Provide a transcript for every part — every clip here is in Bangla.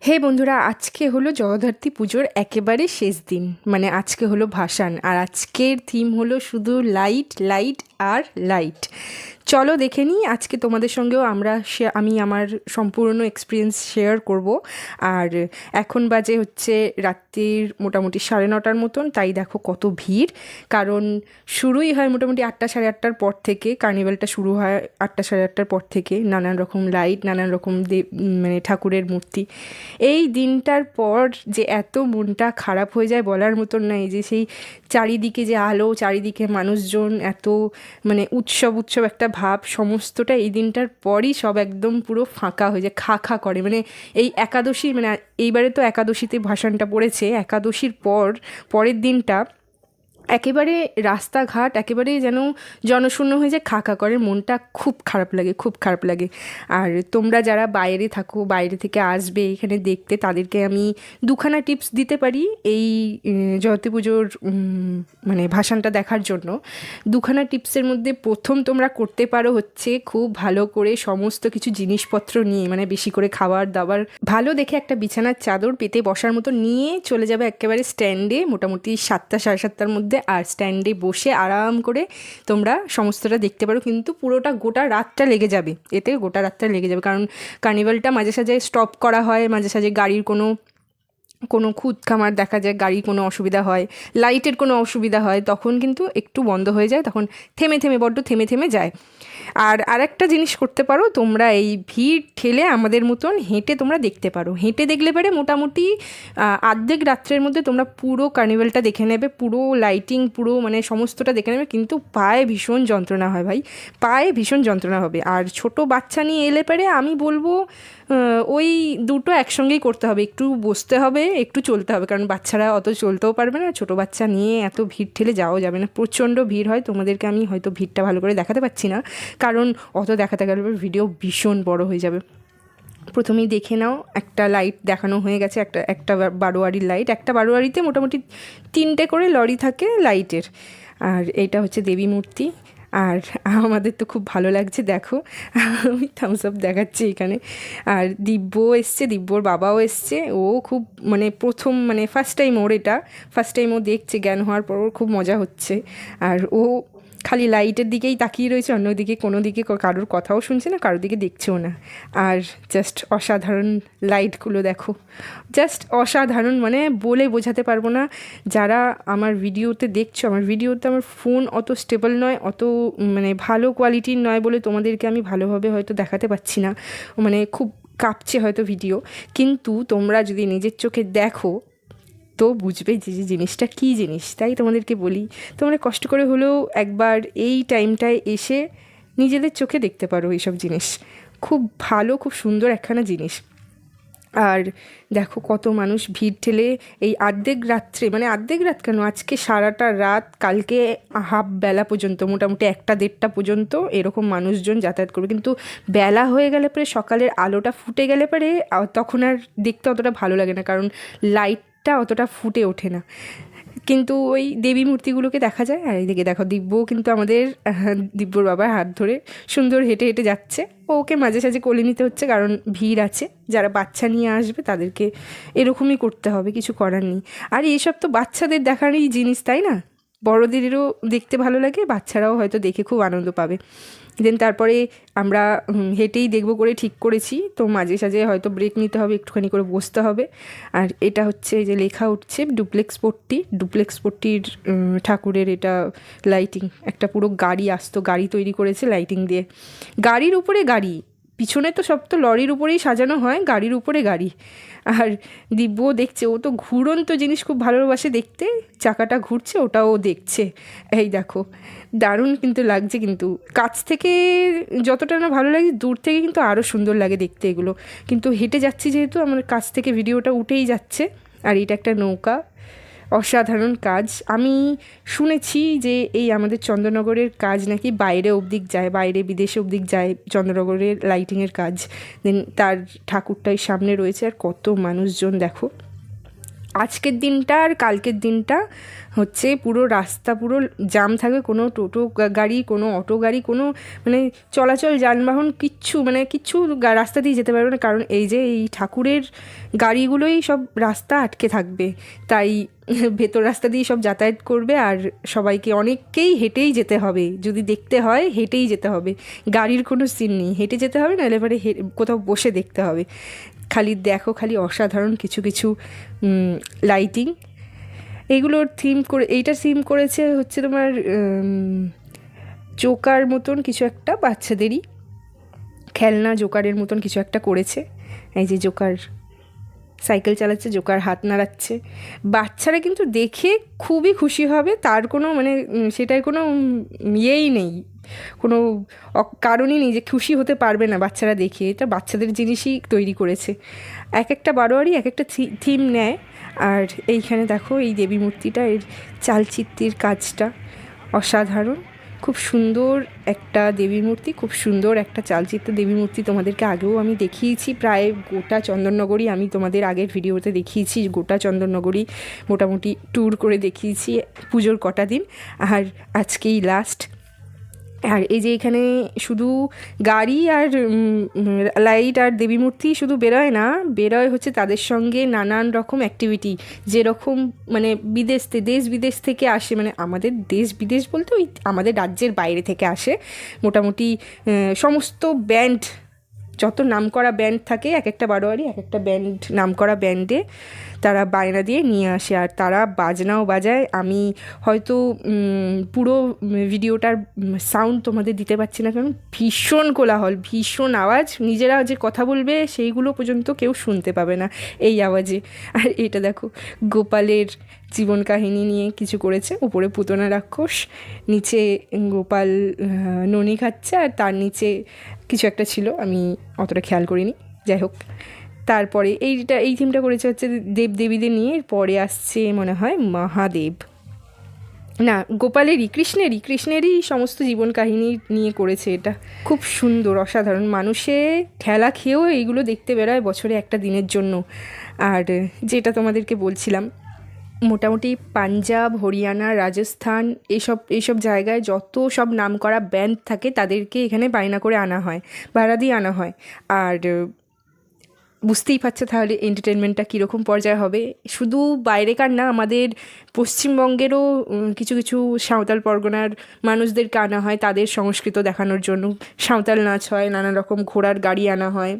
হে বন্ধুরা, আজকে হলো জগদ্ধাত্রী পুজোর একেবারে শেষ দিন, মানে আজকে হলো ভাসান। আর আজকের থিম হলো শুধু লাইট লাইট আর লাইট। চলো দেখে নিই। আজকে তোমাদের সঙ্গেও আমি আমার সম্পূর্ণ এক্সপিরিয়েন্স শেয়ার করব। আর এখন বাজে হচ্ছে রাত্রির মোটামুটি 9:30 মতন, তাই দেখো কত ভিড়। কারণ শুরুই হয় মোটামুটি 8টা সাড়ে 8টার পর থেকে, কার্নিভালটা শুরু হয় 8টা সাড়ে 8টার পর থেকে। নানান রকম লাইট, নানান রকম মানে ঠাকুরের মূর্তি। এই দিনটার পর যে এত মনটা খারাপ হয়ে যায় বলার মতন না। এই যে সেই চারিদিকে যে আলো, চারিদিকে মানুষজন, এত মানে উৎসব উৎসব একটা ভাব, সমস্তটা এই দিনটার পরই সব একদম পুরো ফাঁকা হয়ে যায়, খা খা করে। মানে এই একাদশী, মানে এইবারে তো একাদশীতে ভাসানটা পড়েছে, একাদশীর পরের দিনটা একেবারে রাস্তাঘাট একেবারে যেন জনশূন্য হয়ে যায়, খা খা করে। মনটা খুব খারাপ লাগে, খুব খারাপ লাগে। আর তোমরা যারা বাইরে থাকো, বাইরে থেকে আসবে এখানে দেখতে, তাদেরকে আমি দুখানা টিপস দিতে পারি এই জয়তী পুজোর মানে ভাসানটা দেখার জন্য। দুখানা টিপসের মধ্যে প্রথম তোমরা করতে পারো হচ্ছে খুব ভালো করে সমস্ত কিছু জিনিসপত্র নিয়ে, মানে বেশি করে খাবার দাবার, ভালো দেখে একটা বিছানার চাদর পেতে বসার মতো নিয়ে চলে যাবে একেবারে স্ট্যান্ডে মোটামুটি 7টা সাড়ে 7টার মধ্যে। আর স্ট্যান্ডে বসে আরাম করে তোমরা সমস্তটা দেখতে পারো, কিন্তু পুরোটা গোটা রাতটা লেগে যাবে, এতে গোটা রাতটা লেগে যাবে। কারণ কার্নিভালটা মাঝে সাঝে স্টপ করা হয়, মাঝে সাঝে গাড়ির কোনো কোনো খুদ খামার দেখা যায়, গাড়ির কোনো অসুবিধা হয়, লাইটের কোনো অসুবিধা হয়, তখন কিন্তু একটু বন্ধ হয়ে যায়, তখন থেমে থেমে বড্ড থেমে থেমে যায়। আর আরেকটা জিনিস করতে পারো তোমরা, এই ভিড় ঠেলে আমাদের মতন হেঁটে তোমরা দেখতে পারো। হেঁটে দেখলে পারে মোটামুটি আর্ধেক রাত্রের মধ্যে তোমরা পুরো কার্নিভালটা দেখে নেবে, পুরো লাইটিং, পুরো মানে সমস্তটা দেখে নেবে। কিন্তু পায়ে ভীষণ যন্ত্রণা হয় ভাই, পায়ে ভীষণ যন্ত্রণা হবে। আর ছোট বাচ্চা নিয়ে এলে পারে আমি বলবো ওই দুটো একসঙ্গেই করতে হবে, একটু বসতে হবে, একটু চলতে হবে, কারণ বাচ্চারা অত চলতেও পারবে না। ছোটো বাচ্চা নিয়ে এত ভিড় ঠেলে যাওয়া যাবে না, প্রচণ্ড ভিড় হয়। তোমাদেরকে আমি হয়তো ভিড়টা ভালো করে দেখাতে পারছি না, কারণ অত দেখাতে গেলে ভিডিও ভীষণ বড় হয়ে যাবে। প্রথমেই দেখে নাও, একটা লাইট দেখানো হয়ে গেছে, একটা বারোয়ারির লাইট। একটা বারোয়ারিতে মোটামুটি 3টে করে লরি থাকে লাইটের। আর এইটা হচ্ছে দেবী মূর্তি। আর আমাদের তো খুব ভালো লাগছে, দেখো আমি থামস আপ দেখাচ্ছি এখানে। আর দিব্য এসছে, দিব্যর বাবাও এসছে। ও খুব মানে ফার্স্ট টাইম ওর এটা, ফার্স্ট টাইম ও দেখছে, জ্ঞান হওয়ার পর ওর খুব মজা হচ্ছে। আর ও খালি লাইটের দিকেই তাকিয়ে রয়েছে, অন্যদিকে কোনো দিকে কারোর কথাও শুনছে না, কারোর দিকে দেখছেও না। আর জাস্ট অসাধারণ লাইটগুলো দেখো, জাস্ট অসাধারণ, মানে বলে বোঝাতে পারবো না। যারা আমার ভিডিওতে দেখছো, আমার ভিডিওতে আমার ফোন অত স্টেবল নয়, অত মানে ভালো কোয়ালিটির নয় বলে তোমাদেরকে আমি ভালোভাবে হয়তো দেখাতে পারছি না, মানে খুব কাঁপছে হয়তো ভিডিও। কিন্তু তোমরা যদি নিজের চোখে দেখো তো বুঝবে যে জিনিসটা কী জিনিস। তাই তোমাদেরকে বলি, তোমরা কষ্ট করে হলেও একবার এই টাইমটায় এসে নিজেদের চোখে দেখতে পারো এইসব জিনিস। খুব ভালো, খুব সুন্দর একখানা জিনিস। আর দেখো কত মানুষ ভিড় ঠেলে এই অর্ধেক রাত্রে, মানে অর্ধেক রাত কেন, আজকে সারাটা রাত, কালকে হাফ বেলা পর্যন্ত, মোটামুটি 1টা-1:30 পর্যন্ত এরকম মানুষজন যাতায়াত করবে। কিন্তু বেলা হয়ে গেলে পরে, সকালের আলোটা ফুটে গেলে পরে তখন আর দেখতে অতটা ভালো লাগে না, কারণ লাইটটা অতটা ফুটে ওঠে না। কিন্তু ওই দেবী মূর্তিগুলোকে দেখা যায়। আর এইদিকে দেখো দিব্যও কিন্তু আমাদের দিব্যর বাবার হাত ধরে সুন্দর হেঁটে হেঁটে যাচ্ছে। ওকে মাঝে সাঝে কোলে নিতে হচ্ছে, কারণ ভিড় আছে, যারা বাচ্চা নিয়ে আসবে তাদেরকে এরকমই করতে হবে, কিছু করার নেই। আর এইসব তো বাচ্চাদের দেখারই জিনিস, তাই না? বড়দেরও দেখতে ভালো লাগে, বাচ্চারাও হয়তো দেখে খুব আনন্দ পাবে। দেন তারপরে আমরা হেঁটেই দেখবো করে ঠিক করেছি, তো মাঝে সাঝে হয়তো ব্রেক নিতে হবে, একটুখানি করে বসতে হবে। আর এটা হচ্ছে যে লেখা উঠছে ডুপ্লেক্স পট্টির ঠাকুরের এটা লাইটিং, একটা পুরো গাড়ি আসতো, গাড়ি তৈরি করেছে লাইটিং দিয়ে, গাড়ির উপরে গাড়ি, পিছনে তো সব তো লরির উপরেই সাজানো হয়, গাড়ির উপরে গাড়ি। আর দিব্যও দেখছে, ও তো ঘুরন্ত জিনিস খুব ভালোবাসে দেখতে, চাকাটা ঘুরছে ওটাও দেখছে। এই দেখো দারুণ কিন্তু লাগছে, কিন্তু কাছ থেকে যতটা না ভালো লাগে, দূর থেকে কিন্তু আরও সুন্দর লাগে দেখতে এগুলো। কিন্তু হেঁটে যাচ্ছি যেহেতু, আমার কাছ থেকে ভিডিওটা উঠেই যাচ্ছে। আর এটা একটা নৌকা, অসাধারণ কাজ। আমি শুনেছি যে এই আমাদের চন্দননগরের কাজ নাকি বাইরে অবধি যায়, বাইরে বিদেশে অবধি যায় চন্দননগরের লাইটিংয়ের কাজ। দেন তার ঠাকুরটাই সামনে রয়েছে, আর কত মানুষজন দেখো। আজকের দিনটা আর কালকের দিনটা হচ্ছে পুরো রাস্তা পুরো জাম থাকবে, কোনো টোটো গাড়ি, কোনো অটো গাড়ি, কোনো মানে চলাচল যানবাহন কিচ্ছু রাস্তা দিয়ে যেতে পারবে না, কারণ এই যে এই ঠাকুরের গাড়িগুলোই সব রাস্তা আটকে থাকবে। তাই ভেতর রাস্তা দিয়ে সব যাতায়াত করবে, আর সবাইকে অনেককেই হেঁটেই যেতে হবে, যদি দেখতে হয় হেঁটেই যেতে হবে, গাড়ির কোনো সিন নেই, হেঁটে যেতে হবে, নাহলে এবারে কোথাও বসে দেখতে হবে। খালি দেখো, খালি অসাধারণ কিছু কিছু লাইটিং, এইগুলোর এইটার থিম করেছে হচ্ছে তোমার জোকার মতন কিছু একটা, বাচ্চাদেরই খেলনা জোকারের মতন কিছু একটা করেছে। এই যে জোকার সাইকেল চালাচ্ছে, জোকার হাত নাড়াচ্ছে, বাচ্চারা কিন্তু দেখে খুবই খুশি হবে, তার কোনো সেটার কোনো ইয়েই নেই, কোনো কারণই নেই যে খুশি হতে পারবে না বাচ্চারা দেখে। এটা বাচ্চাদের জিনিসই তৈরি করেছে, এক একটা বারোয়ারি এক একটা থিম নেয়। আর এইখানে দেখো এই দেবী মূর্তিটা, এর চালচিত্রের কাজটা অসাধারণ, খুব সুন্দর একটা দেবী মূর্তি, খুব সুন্দর একটা চালচিত্র দেবী মূর্তি। তোমাদেরকে আগেও আমি দেখিয়েছি, প্রায় গোটা চন্দননগরী আমি তোমাদের আগের ভিডিওতে দেখিয়েছি, গোটা চন্দননগরী মোটামুটি ট্যুর করে দেখিয়েছি পুজোর কটা দিন, আর আজকেই লাস্ট। আর এই যে এখানে শুধু গাড়ি আর লাইট আর দেবী মূর্তি শুধু বেরোয় হচ্ছে তাদের সঙ্গে নানান রকম অ্যাক্টিভিটি, যেরকম দেশ বিদেশ থেকে আসে, আমাদের দেশ বিদেশ বলতে ওই আমাদের রাজ্যের বাইরে থেকে আসে মোটামুটি সমস্ত ব্যান্ড, যত নামকরা ব্যান্ড থাকে, এক একটা বারোয়ারি এক একটা ব্যান্ড, নামকরা ব্যান্ডে তারা বায়না দিয়ে নিয়ে আসে, আর তারা বাজনাও বাজায়। আমি হয়তো পুরো ভিডিওটার সাউন্ড তোমাদের দিতে পারছি না, কারণ ভীষণ কোলাহল, ভীষণ আওয়াজ, নিজেরা যে কথা বলবে সেইগুলো পর্যন্ত কেউ শুনতে পাবে না এই আওয়াজে। আর এটা দেখো গোপালের জীবন কাহিনী নিয়ে কিছু করেছে, উপরে পুতনা রাক্ষস, নিচে গোপাল ননি খাচ্ছে, আর তার নিচে কিছু একটা ছিল, আমি অতটা খেয়াল করিনি, যাই হোক। তারপরে এই থিমটা করেছে হচ্ছে দেবদেবীদের নিয়ে, পরে আসছে মনে হয় মহাদেব, না কৃষ্ণেরই সমস্ত জীবন কাহিনী নিয়ে করেছে। এটা খুব সুন্দর, অসাধারণ, মানুষে ঠেলা খেয়েও এইগুলো দেখতে বেরোয় বছরে একটা দিনের জন্য। আর যেটা তোমাদেরকে বলছিলাম, মোটামুটি পাঞ্জাব, হরিয়ানা, রাজস্থান এইসব জায়গায় যত সব নামকরা ব্যান্ড থাকে তাদেরকে এখানে বায়না করে আনা হয়, ভাড়া দিয়ে আনা হয়। আর বুঝতেই পারছো তাহলে এন্টারটেনমেন্টটা কীরকম পর্যায়ে হবে। শুধু বাইরেকার না, আমাদের পশ্চিমবঙ্গেরও কিছু কিছু সাঁওতাল পরগনার মানুষদেরকে আনা হয় তাদের সংস্কৃত দেখানোর জন্য, সাঁওতাল নাচ হয়, নানা রকম ঘোড়ার গাড়ি আনা হয়,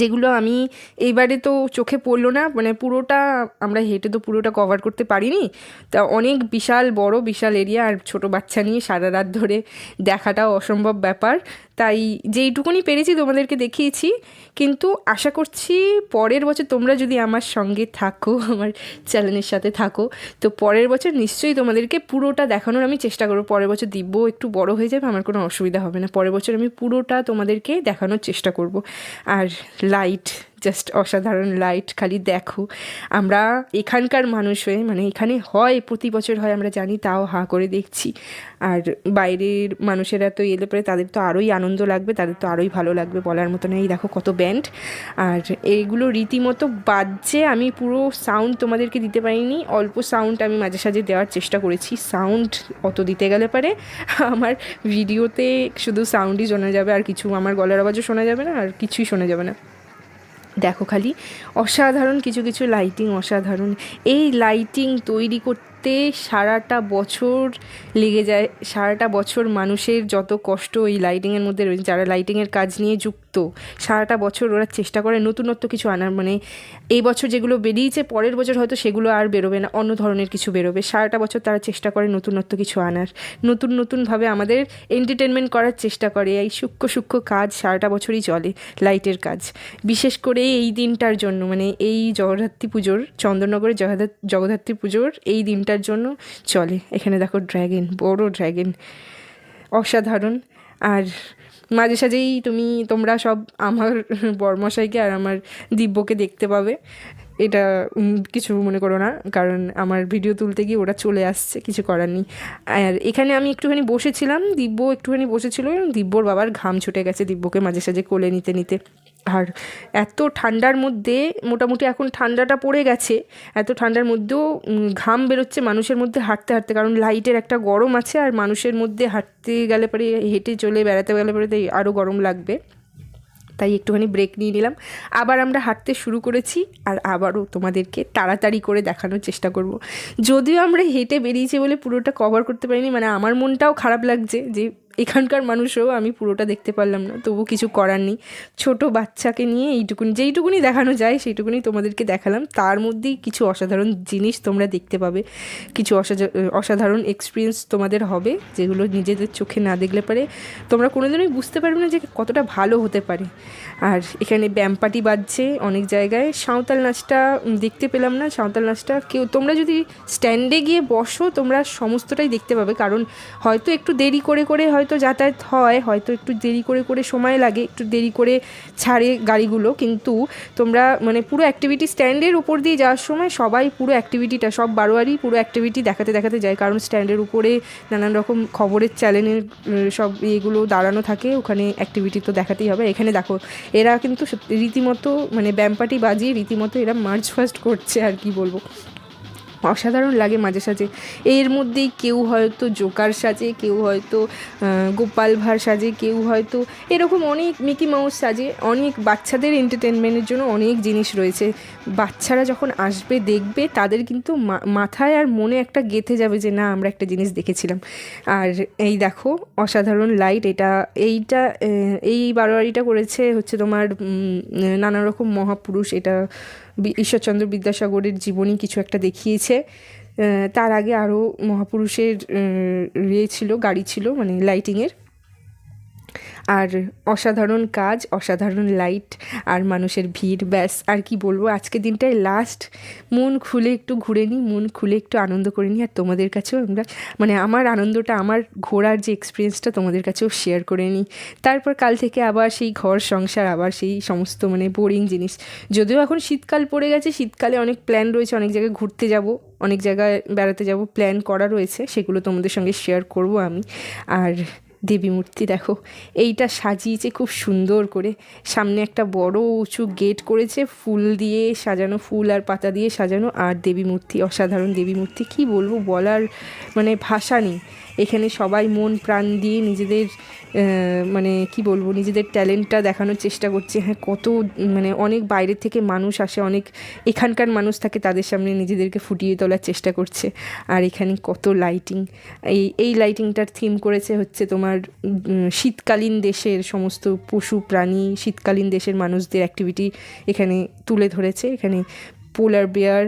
যেগুলো আমি এইবারে তো চোখে পড়লো না, পুরোটা আমরা হেঁটে তো পুরোটা কভার করতে পারিনি, তা অনেক বিশাল এরিয়া, আর ছোটো বাচ্চা নিয়ে সারা রাত ধরে দেখাটাও অসম্ভব ব্যাপার, তাই যেইটুকুনি পেরেছি তোমাদেরকে দেখিয়েছি। কিন্তু আশা করছি পরের বছর তোমরা যদি আমার সঙ্গে থাকো, আমার চ্যানেলের সাথে থাকো, তো পরের বছর নিশ্চয়ই তোমাদেরকে পুরোটা দেখানোর আমি চেষ্টা করবো। পরের বছর দিব্য একটু বড় হয়ে যাবে, আমার কোনো অসুবিধা হবে না, পরের বছর আমি পুরোটা তোমাদেরকে দেখানোর চেষ্টা করব। আর লাইট, জাস্ট অসাধারণ লাইট, খালি দেখো। আমরা এখানকার মানুষ হয়ে এখানে হয় প্রতি বছর হয় আমরা জানি, তাও হাঁ করে দেখছি। আর বাইরের মানুষেরা তো এলে পরে তাদের তো আরোই আনন্দ লাগবে, তাদের তো আরোই ভালো লাগবে, বলার মতো নেই। দেখো কত ব্যান্ড, আর এইগুলো রীতিমতো বাজছে। আমি পুরো সাউন্ড তোমাদেরকে দিতে পারিনি, অল্প সাউন্ড আমি মাঝে সাঝে দেওয়ার চেষ্টা করেছি। সাউন্ড অত দিতে গেলে পারে আমার ভিডিওতে শুধু সাউন্ডই শোনা যাবে, আর কিছু আমার গলার আওয়াজও শোনা যাবে না, আর কিছুই শোনা যাবে না। দেখো খালি অসাধারণ কিছু কিছু লাইটিং, অসাধারণ। এই লাইটিং তৈরি করতে সারাটা বছর লেগে যায়, সারাটা বছর মানুষের যত কষ্ট এই লাইটিংয়ের মধ্যে রয়েছে, যারা লাইটিংয়ের কাজ নিয়ে যুক্ত, সারাটা বছর ওরা চেষ্টা করে নতুনত্ব কিছু আনার। এই বছর যেগুলো বেরিয়েছে পরের বছর হয়তো সেগুলো আর বেরোবে না, অন্য ধরনের কিছু বেরোবে। সারাটা বছর তারা চেষ্টা করে নতুনত্ব কিছু আনার, নতুনভাবে আমাদের এন্টারটেনমেন্ট করার চেষ্টা করে। এই সূক্ষ্ম কাজ সারাটা বছরই চলে, লাইটের কাজ। বিশেষ করে এই দিনটার জন্য, এই জগদ্ধাত্রী পুজোর, চন্দননগরের জগদ্ধাত্রী পুজোর এই দিনটার জন্য চলে। এখানে দেখো ড্র্যাগন, বড় ড্র্যাগন, অসাধারণ। আর মাঝে সাঝেই তোমরা সব আমার বরমশাইকে আর আমার দিব্যকে দেখতে পাবে, এটা কিছু মনে করো না, কারণ আমার ভিডিও তুলতে গিয়ে ওরা চলে আসছে, কিছু করার নেই। আর এখানে আমি একটুখানি বসেছিলাম, দিব্য একটুখানি বসেছিল, দিব্যর বাবার ঘাম ছুটে গেছে দিব্যকে মাঝে সাঝে কোলে নিতে নিতে। আর এত ঠান্ডার মধ্যে, মোটামুটি এখন ঠান্ডাটা পড়ে গেছে, এত ঠান্ডার মধ্যেও ঘাম বেরোচ্ছে মানুষের মধ্যে হাঁটতে হাঁটতে, কারণ লাইটের একটা গরম আছে, আর মানুষের মধ্যে হাঁটতে গেলে পরে, হেঁটে চলে বেড়াতে গেলে পরে আরও গরম লাগবে, তাই একটুখানি ব্রেক নিয়ে নিলাম। আবার আমরা হাঁটতে শুরু করেছি, আর আবারও তোমাদেরকে তাড়াতাড়ি করে দেখানোর চেষ্টা করব। যদিও আমরা হেঁটে বেরিয়েছি বলে পুরোটা কভার করতে পারিনি, মানে আমার মনটাও খারাপ লাগছে যে এখানকার মানুষও আমি পুরোটা দেখতে পারলাম না, তবু কিছু করার নেই। ছোটো বাচ্চাকে নিয়ে যেইটুকুনি দেখানো যায় সেইটুকুনি তোমাদেরকে দেখালাম। তার মধ্যেই কিছু অসাধারণ জিনিস তোমরা দেখতে পাবে, কিছু অসাধারণ এক্সপিরিয়েন্স তোমাদের হবে, যেগুলো নিজেদের চোখে না দেখলে পারে তোমরা কোনোদিনই বুঝতে পারবে না যে কতটা ভালো হতে পারে। আর এখানে ব্যামপাটি বাজছে অনেক জায়গায়। সাঁওতাল নাচটা দেখতে পেলাম না, সাঁওতাল নাচটা তোমরা যদি স্ট্যান্ডে গিয়ে বসো তোমরা সমস্তটাই দেখতে পাবে, কারণ হয়তো একটু দেরি করে হয়তো যাতায়াত হয়, হয়তো একটু দেরি করে সময় লাগে, একটু দেরি করে ছাড়ে গাড়িগুলো, কিন্তু তোমরা মানে পুরো অ্যাক্টিভিটি স্ট্যান্ডের উপর দিয়ে যাওয়ার সময় সবাই পুরো অ্যাক্টিভিটিটা, সব বারোয়ারি পুরো অ্যাক্টিভিটি দেখাতে যায়, কারণ স্ট্যান্ডের উপরে নানান রকম খবরের চ্যানেলের সব ইয়েগুলো দাঁড়ানো থাকে, ওখানে অ্যাক্টিভিটি তো দেখাতেই হবে। এখানে দেখো এরা কিন্তু রীতিমতো মানে ব্যামপাটি বাজিয়ে রীতিমতো এরা মার্চ ফাস্ট করছে, আর কি বলবো, অসাধারণ লাগে মাঝে সাঝে। এর মধ্যেই কেউ হয়তো জোকার সাজে, কেউ হয়তো গোপাল ভাঁড় সাজে, কেউ হয়তো এরকম অনেক মিকি মাউস সাজে। অনেক বাচ্চাদের এন্টারটেনমেন্টের জন্য অনেক জিনিস রয়েছে। বাচ্চারা যখন আসবে দেখবে তাদের কিন্তু মাথায় আর মনে একটা গেঁথে যাবে যে না আমরা একটা জিনিস দেখেছিলাম। আর এই দেখো অসাধারণ লাইট, এই বারোয়ারিটা করেছে হচ্ছে তোমার নানা রকম মহাপুরুষ। এটা ঈশ্বরচন্দ্র বিদ্যাসাগরের জীবনী কিছু একটা দেখিয়েছে। তার আগে আরও মহাপুরুষের ছিল, গাড়ি ছিল, মানে লাইটিংয়ের। আর অসাধারণ কাজ, অসাধারণ লাইট আর মানুষের ভিড়, ব্যাস আর কি বলবো। আজকের দিনটায় লাস্ট মন খুলে একটু ঘুরে নিই, মন খুলে একটু আনন্দ করে নিই, আর তোমাদের কাছেও আমরা মানে আমার আনন্দটা, আমার ঘোরার যে এক্সপিরিয়েন্সটা তোমাদের কাছেও শেয়ার করে নিই। তারপর কাল থেকে আবার সেই ঘর সংসার, আবার সেই সমস্ত মানে বোরিং জিনিস। যদিও এখন শীতকাল পড়ে গেছে, শীতকালে অনেক প্ল্যান রয়েছে, অনেক জায়গায় ঘুরতে যাব, অনেক জায়গায় বেড়াতে যাব, প্ল্যান করা রয়েছে, সেগুলো তোমাদের সঙ্গে শেয়ার করব আমি। আর দেবী মূর্তি দেখো, এইটা সাজিয়েছে খুব সুন্দর করে, সামনে একটা বড় উঁচু গেট করেছে, ফুল দিয়ে সাজানো, ফুল আর পাতা দিয়ে সাজানো, আর দেবী মূর্তি, অসাধারণ দেবী মূর্তি, কী বলবো, বলার মানে ভাষা নেই। এখানে সবাই মন প্রাণ দিয়ে নিজেদের মানে কি বলবো, নিজেদের ট্যালেন্টটা দেখানোর চেষ্টা করছে। হ্যাঁ, কত মানে অনেক বাইরের থেকে মানুষ আসে, অনেক এখানকার মানুষ থাকে, তাদের সামনে নিজেদেরকে ফুটিয়ে তোলার চেষ্টা করছে। আর এখানে কত লাইটিং, এই লাইটিংটার থিম করেছে হচ্ছে তোমার শীতকালীন দেশের সমস্ত পশু প্রাণী, শীতকালীন দেশের মানুষদের অ্যাক্টিভিটি এখানে তুলে ধরেছে। এখানে পোলার বেয়ার,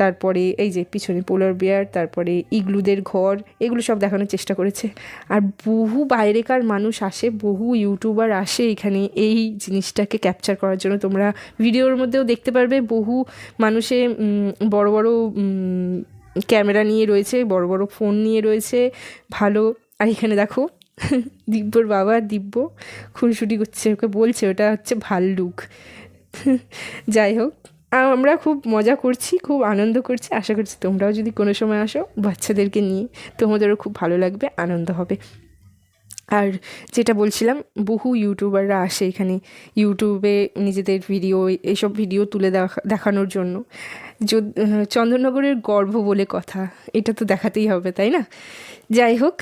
তারপরে এই যে পিছনে পোলার বেয়ার, তারপরে ইগলুদের ঘর, এগুলো সব দেখানোর চেষ্টা করেছে। আর বহু বাইরেকার মানুষ আসে, বহু ইউটিউবার আসে এখানে এই জিনিসটাকে ক্যাপচার করার জন্য। তোমরা ভিডিওর মধ্যেও দেখতে পারবে, বহু মানুষে বড় বড় ক্যামেরা নিয়ে রয়েছে, বড় বড় ফোন নিয়ে রয়েছে, ভালো। আর এখানে দেখো দিব্যর বাবা, দিব্য খুনসুটি করছে, ওকে বলছে ওটা হচ্ছে ভাল্লুক। যাই হোক, আমরা খুব মজা করছি, খুব আনন্দ করছি। আশা করছি তোমরাও যদি কোনো সময় আসো বাচ্চাদেরকে নিয়ে, তোমাদেরও খুব ভালো লাগবে, আনন্দ হবে। আর যেটা বলছিলাম, বহু ইউটিউবাররা আসে এখানে ইউটিউবে নিজেদের ভিডিও, এইসব ভিডিও তুলে দেখানোর জন্য। চন্দননগরের গর্ব বলে কথা, এটা তো দেখাতেই হবে, তাই না? যাই হোক,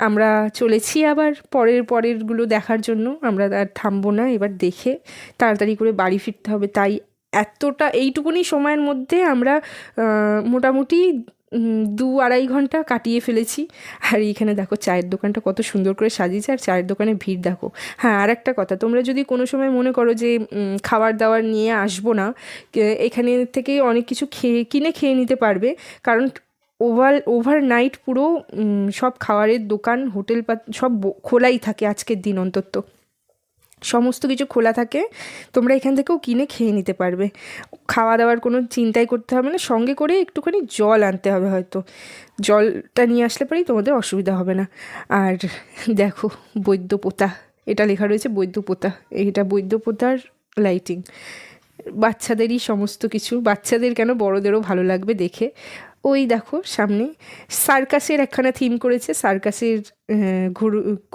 আমরা চলেছি আবার পরেরগুলো দেখার জন্য। আমরা আর থামবো না, এবার দেখে তাড়াতাড়ি করে বাড়ি ফিরতে হবে। তাই এইটুকুনি সময়ের মধ্যে আমরা মোটামুটি 2-2.5 ঘন্টা কাটিয়ে ফেলেছি। আর এইখানে দেখো চায়ের দোকানটা কত সুন্দর করে সাজিয়েছে, আর চায়ের দোকানে ভিড় দেখো। হ্যাঁ, আর একটা কথা, তোমরা যদি কোনো সময় মনে করো যে খাবার দাবার নিয়ে আসবো না, এখানে থেকে অনেক কিছু কিনে খেয়ে নিতে পারবে, কারণ ওভারনাইট পুরো সব খাবারের দোকান, হোটেল সব খোলাই থাকে। আজকের দিন অন্তত সমস্ত কিছু খোলা থাকে, তোমরা এখান থেকেও কিনে খেয়ে নিতে পারবে। খাওয়া দাওয়ার কোনো চিন্তাই করতে হবে না। সঙ্গে করে একটুখানি জল আনতে হবে, হয়তো জলটা নিয়ে আসলে পরেই তোমাদের অসুবিধা হবে না। আর দেখো বৈদ্যপোতা, এটা লেখা রয়েছে বৈদ্যপোতা, এটা বৈদ্যপোতার লাইটিং। বাচ্চাদেরই সমস্ত কিছু, বাচ্চাদের কেন বড়োদেরও ভালো লাগবে দেখে। ওই দেখো সামনে সার্কাসের একখানা থিম করেছে, সার্কাসের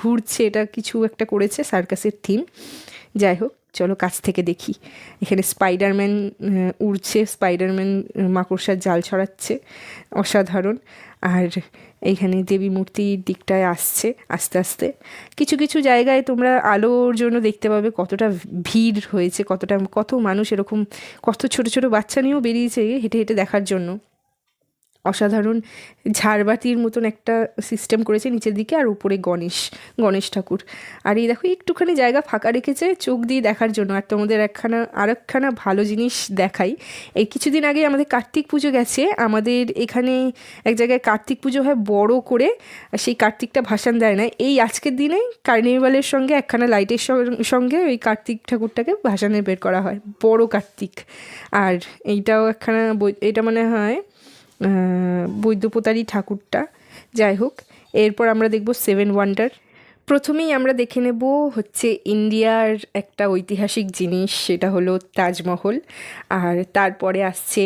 ঘুরছে, এটা কিছু একটা করেছে সার্কাসের থিম। যাই হোক, চলো কাছ থেকে দেখি। এখানে স্পাইডারম্যান উড়ছে, স্পাইডারম্যান মাকড়সার জাল ছড়াচ্ছে, অসাধারণ। আর এইখানে দেবী মূর্তির দিকটায় আসছে আস্তে আস্তে। কিছু কিছু জায়গায় তোমরা আলোর জন্য দেখতে পাবে কতটা ভিড় হয়েছে, কত মানুষ এরকম, কত ছোট ছোট বাচ্চা নিয়েও বেরিয়েছে হেঁটে হেঁটে দেখার জন্য। অসাধারণ ঝাড়বাতির মতন একটা সিস্টেম করেছে নিচের দিকে, আর উপরে গণেশ ঠাকুর। আর এই দেখো একটুখানি জায়গা ফাঁকা রেখেছে চোখ দিয়ে দেখার জন্য। আর তোমাদের আরেকখানা ভালো জিনিস দেখাই। এই কিছুদিন আগে আমাদের কার্তিক পুজো গেছে, আমাদের এখানে এক জায়গায় কার্তিক পুজো হয় বড় করে, সেই কার্তিকটা ভাসান দেয় না, এই আজকের দিনে কার্নিভালের সঙ্গে একখানা লাইটের সঙ্গে ওই কার্তিক ঠাকুরটাকে ভাসানে বের করা হয়, বড় কার্তিক। আর এইটাও একখানা এটা মনে হয় বৈদ্যপতারি ঠাকুরটা। যাই হোক, এরপর আমরা দেখব 7 ওয়ান্ডার। প্রথমেই আমরা দেখে নেব হচ্ছে ইন্ডিয়ার একটা ঐতিহাসিক জিনিস, সেটা হলো তাজমহল। আর তারপরে আসছে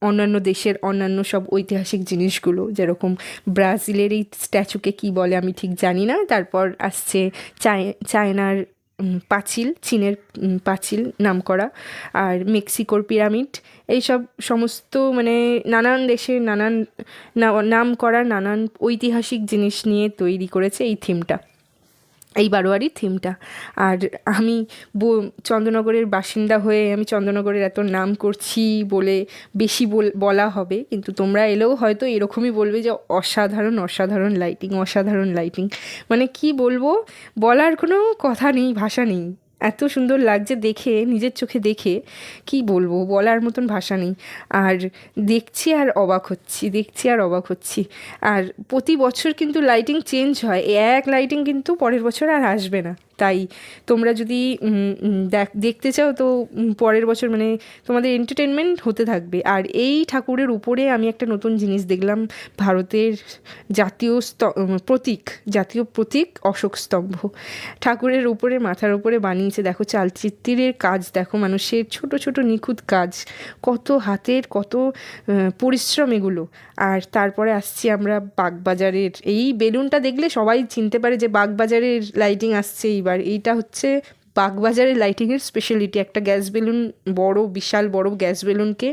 অন্যান্য দেশের অন্যান্য সব ঐতিহাসিক জিনিসগুলো, যেরকম ব্রাজিলের এই স্ট্যাচুকে কি বলে আমি ঠিক জানি না। তারপর আসছে চায়নার পাঁচিল, চীনের পাঁচিল নাম করা, আর মেক্সিকোর পিরামিড। এইসব সমস্ত মানে নানান দেশের নাম করা নানান ঐতিহাসিক জিনিস নিয়ে তৈরি করেছে এই থিমটা, এই বারোয়ারির থিমটা। আর আমি চন্দননগরের বাসিন্দা হয়ে আমি চন্দননগরের এত নাম করছি বলে বেশি বলা হবে, কিন্তু তোমরা এলেও হয়তো এরকমই বলবে যে অসাধারণ অসাধারণ লাইটিং, অসাধারণ লাইটিং। মানে কি বলবো, বলার কোনো কথা নেই, ভাষা নেই, এত সুন্দর লাগছে দেখে, নিজের চোখে দেখে কি বলবো, বলার মতন ভাষা নেই। আর দেখছি আর অবাক হচ্ছি। আর প্রতি বছর কিন্তু লাইটিং চেঞ্জ হয়, এক লাইটিং কিন্তু পরের বছর আর আসবে না। তাই তোমরা যদি দেখতে চাও তো পরের বছর মানে তোমাদের এন্টারটেনমেন্ট হতে থাকবে। আর এই ঠাকুরের উপরে আমি একটা নতুন জিনিস দেখলাম, ভারতের জাতীয় প্রতীক অশোক স্তম্ভ ঠাকুরের উপরে, মাথার উপরে বানিয়েছে। দেখো চালচিত্রের কাজ দেখো, মানুষের ছোট ছোট নিখুঁত কাজ, কত হাতের কত পরিশ্রম এগুলো। আর তারপরে আসছি আমরা বাগবাজারের, এই বেলুনটা দেখলে সবাই চিনতে পারে যে বাগবাজারের লাইটিং আসছে এইবার। এইটা হচ্ছে বাগবাজারের লাইটিংয়ের স্পেশালিটি, একটা গ্যাস বেলুন, বিশাল বড় গ্যাস বেলুনকে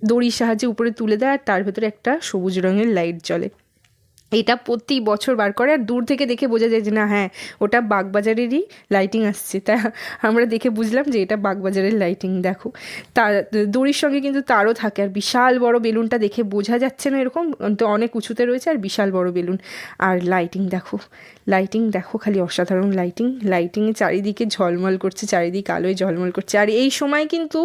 দড়ির সাহায্যে উপরে তুলে দেয়, আর তার ভেতরে একটা সবুজ রঙের লাইট জ্বলে। এটা প্রতি বছর বার করে, আর দূর থেকে দেখে বোঝা যায় যে না হ্যাঁ ওটা বাগবাজারেরই লাইটিং আসছে। তা আমরা দেখে বুঝলাম যে এটা বাগবাজারের লাইটিং। দেখো তার দড়ির সঙ্গে কিন্তু তারও থাকে, আর বিশাল বড় বেলুনটা দেখে বোঝা যাচ্ছে না এরকম, তো অনেক উঁচুতে রয়েছে, আর বিশাল বড় বেলুন। আর লাইটিং দেখো খালি অসাধারণ লাইটিংয়ে চারিদিকে ঝলমল করছে, চারিদিকে আলোয় ঝলমল করছে। আর এই সময় কিন্তু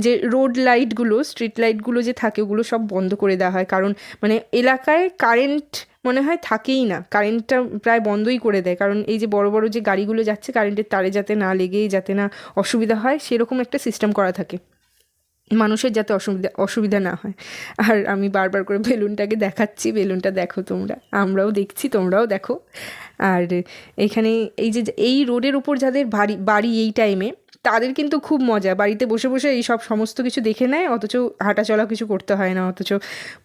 যে রোড লাইটগুলো, স্ট্রিট লাইটগুলো যে থাকে ওগুলো সব বন্ধ করে দেওয়া হয়, কারণ মানে এলাকায় কারেন্ট মনে হয় থাকেই না, কারেন্টটা প্রায় বন্ধই করে দেয়। কারণ এই যে বড় বড় যে গাড়িগুলো যাচ্ছে কারেন্টের তারে যাতে না লেগে, যাতে না অসুবিধা হয়, সেরকম একটা সিস্টেম করা থাকে, মানুষের যাতে অসুবিধা না হয়। আর আমি বারবার করে বেলুনটাকে দেখাচ্ছি, বেলুনটা দেখো তোমরা, আমরাও দেখছি, তোমরাও দেখো। আর এখানে এই রোডের উপর যাদের বাড়ি এই টাইমে, তাদের কিন্তু খুব মজা, বাড়িতে বসে বসে এই সব সমস্ত কিছু দেখে নেয়, অথচ হাঁটা চলা কিছু করতে হয় না, অথচ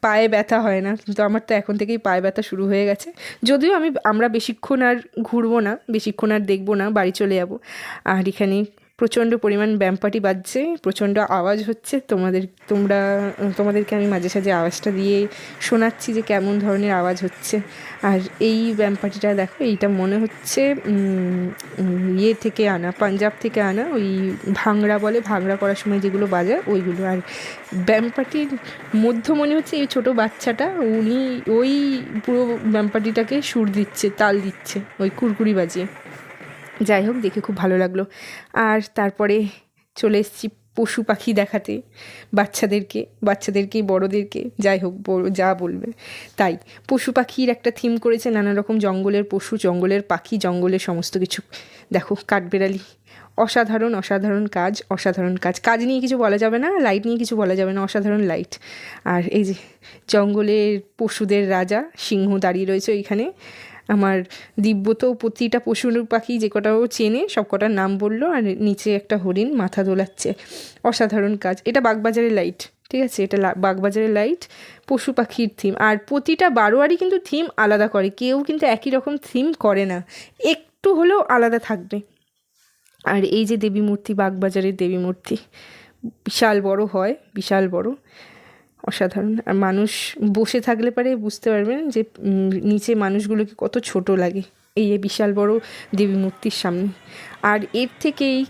পায়ে ব্যথা হয় না। কিন্তু আমার তো এখন থেকেই পায়ে ব্যথা শুরু হয়ে গেছে, যদিও আমরা বেশিক্ষণ আর ঘুরবো না, বেশিক্ষণ আর দেখবো না, বাড়ি চলে যাবো। আর এখানে প্রচণ্ড পরিমাণ ব্যামপাটি বাজছে, প্রচণ্ড আওয়াজ হচ্ছে, তোমাদেরকে আমি মাঝে সাঝে আওয়াজটা দিয়ে শোনাচ্ছি যে কেমন ধরনের আওয়াজ হচ্ছে। আর এই ব্যামপাটিটা দেখো, এইটা মনে হচ্ছে থেকে আনা, পাঞ্জাব থেকে আনা, ওই ভাংড়া বলে, ভাংড়া করার সময় যেগুলো বাজায় ওইগুলো। আর ব্যামপাটির মধ্যে মনে হচ্ছে এই ছোটো বাচ্চাটা, উনি ওই পুরো ব্যামপাটিটাকে সুর দিচ্ছে, তাল দিচ্ছে ওই কুরকুরি বাজিয়ে। যাই হোক, দেখে খুব ভালো লাগলো। আর তারপরে চলে এসেছি পশু পাখি দেখাতে বাচ্চাদেরকে বড়োদেরকে, যাই হোক যা বলবে তাই। পশু পাখির একটা থিম করেছে, নানা রকম জঙ্গলের পশু, জঙ্গলের পাখি, জঙ্গলের সমস্ত কিছু। দেখো কাঠবেড়ালি, অসাধারণ কাজ নিয়ে কিছু বলা যাবে না, লাইট নিয়ে কিছু বলা যাবে না, অসাধারণ লাইট। আর এই যে জঙ্গলের পশুদের রাজা সিংহ দাঁড়িয়ে রয়েছে ওইখানে। আমার দিব্য তো প্রতিটা পশু পাখি যে কটাও চেনে সব কটার নাম বললো, আর নিচে একটা হরিণ মাথা দোলাচ্ছে, অসাধারণ কাজ। এটা বাগবাজারের লাইট, ঠিক আছে, এটা বাগবাজারের লাইট, পশু পাখির থিম। আর প্রতিটা বারোয়ারি কিন্তু থিম আলাদা করে, কেউ কিন্তু একই রকম থিম করে না, একটু হলেও আলাদা থাকবে। আর এই যে দেবী মূর্তি, বাগবাজারের দেবী মূর্তি, বিশাল বড় হয়, বিশাল বড়, অসাধারণ। আর মানুষ বসে থাকলে পারে বুঝতে পারবেন যে নিচে মানুষগুলোকে কত ছোট লাগে এই বিশাল বড় দেবী মূর্তির সামনে। আর এর থেকে এই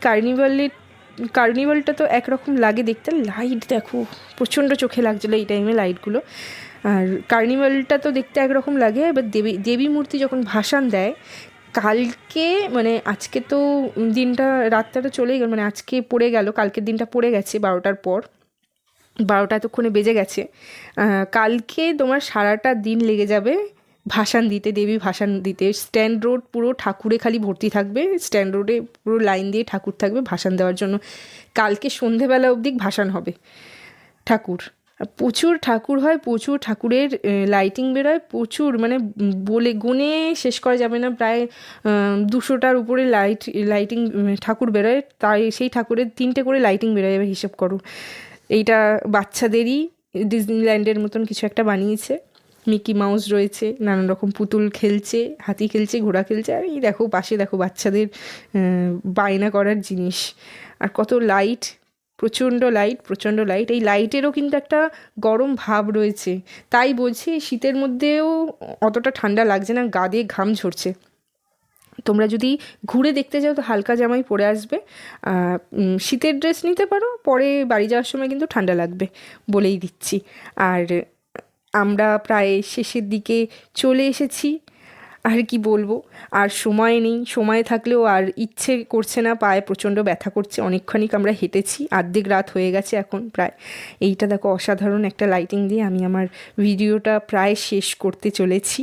কার্নিভালটা তো একরকম লাগে দেখতে, লাইট দেখো প্রচণ্ড চোখে লাগছিলো এই টাইমে লাইটগুলো। আর কার্নিভালটা তো দেখতে একরকম লাগে, এবার দেবী মূর্তি যখন ভাসান দেয় কালকে, মানে আজকে তো দিনটা, রাতটা তো চলেই গেল, মানে আজকে পড়ে গেল, কালকের দিনটা পড়ে গেছে 12টার পর, 12টা এতক্ষণে বেজে গেছে। কালকে তোমার সারাটা দিন লেগে যাবে ভাসান দিতে, দেবী ভাসান দিতে। স্ট্যান্ড রোড পুরো ঠাকুরে খালি ভর্তি থাকবে, স্ট্যান্ড রোডে পুরো লাইন দিয়ে ঠাকুর থাকবে ভাসান দেওয়ার জন্য। কালকে সন্ধেবেলা অবধি ভাসান হবে ঠাকুর। প্রচুর ঠাকুর হয়, প্রচুর ঠাকুরের লাইটিং বেরোয়, প্রচুর, মানে বলে গুনে শেষ করা যাবে না, প্রায় 200টার উপরে লাইটিং ঠাকুর বেরোয়। তাই সেই ঠাকুরের 3টে করে লাইটিং বেরোয়, এবার হিসেব করো। এইটা বাচ্চাদেরই ডিজনিল্যান্ডের মতন কিছু একটা বানিয়েছে, মিকি মাউস রয়েছে, নানান রকম পুতুল খেলছে, হাতি খেলছে, ঘোড়া খেলছে। আর এই দেখো পাশে দেখো বাচ্চাদের বায়না করার জিনিস। আর কত লাইট, প্রচণ্ড লাইট, প্রচণ্ড লাইট। এই লাইটেরও কিন্তু একটা গরম ভাব রয়েছে, তাই বলছি শীতের মধ্যেও অতটা ঠান্ডা লাগছে না, গা দিয়ে ঘাম ঝরছে। তোমরা যদি ঘুরে দেখতে যাও তো হালকা জামাই পরে আসবে, শীতের ড্রেস নিতে পারো, পরে বাড়ি যাওয়ার সময় কিন্তু ঠান্ডা লাগবে, বলেই দিচ্ছি। আর আমরা প্রায় শেষের দিকে চলে এসেছি, আর কি বলবো, আর সময় নেই, সময় থাকলেও আর ইচ্ছে করছে না, পায়ে প্রচণ্ড ব্যথা করছে। অনেকক্ষণিক আমরা হেঁটেছি, অর্ধেক রাত হয়ে গেছে এখন প্রায়। এইটা দেখো অসাধারণ একটা লাইটিং দিয়ে আমি আমার ভিডিওটা প্রায় শেষ করতে চলেছি।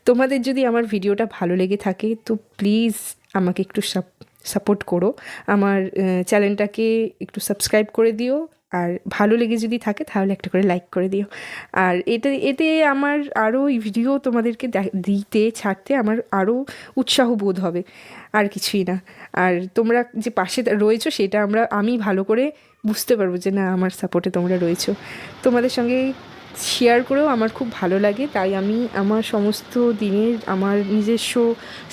তোমাদের যদি আমার ভিডিওটা ভালো লেগে থাকে তো প্লিজ আমাকে একটু সাপোর্ট করো, আমার চ্যানেলটাকে একটু সাবস্ক্রাইব করে দিও, আর ভালো লেগে যদি থাকে তাহলে একটা করে লাইক করে দিও। আর এতে আমার আরও ভিডিও তোমাদেরকে দিতে, ছাড়তে আমার আরও উৎসাহ বোধ হবে, আর কিছুই না। আর তোমরা যে পাশে রয়েছো সেটা আমি ভালো করে বুঝতে পারবো যে না, আমার সাপোর্টে তোমরা রয়েছো। তোমাদের সঙ্গে শেয়ার করেও আমার খুব ভালো লাগে, তাই আমি আমার সমস্ত দিনের, আমার নিজস্ব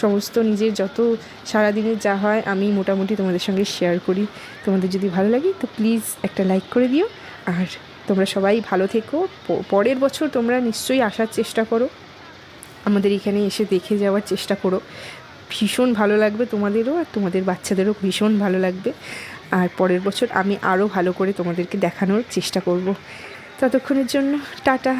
সমস্ত নিজের যত সারাদিনের যা হয় আমি মোটামুটি তোমাদের সঙ্গে শেয়ার করি। তোমাদের যদি ভালো লাগে তো প্লিজ একটা লাইক করে দিও। আর তোমরা সবাই ভালো থেকো। পরের বছর তোমরা নিশ্চয়ই আসার চেষ্টা করো, আমাদের এখানে এসে দেখে যাওয়ার চেষ্টা করো, ভীষণ ভালো লাগবে তোমাদেরও, আর তোমাদের বাচ্চাদেরও ভীষণ ভালো লাগবে। আর পরের বছর আমি আরও ভালো করে তোমাদেরকে দেখানোর চেষ্টা করব। ততক্ষণের জন্য টাটা।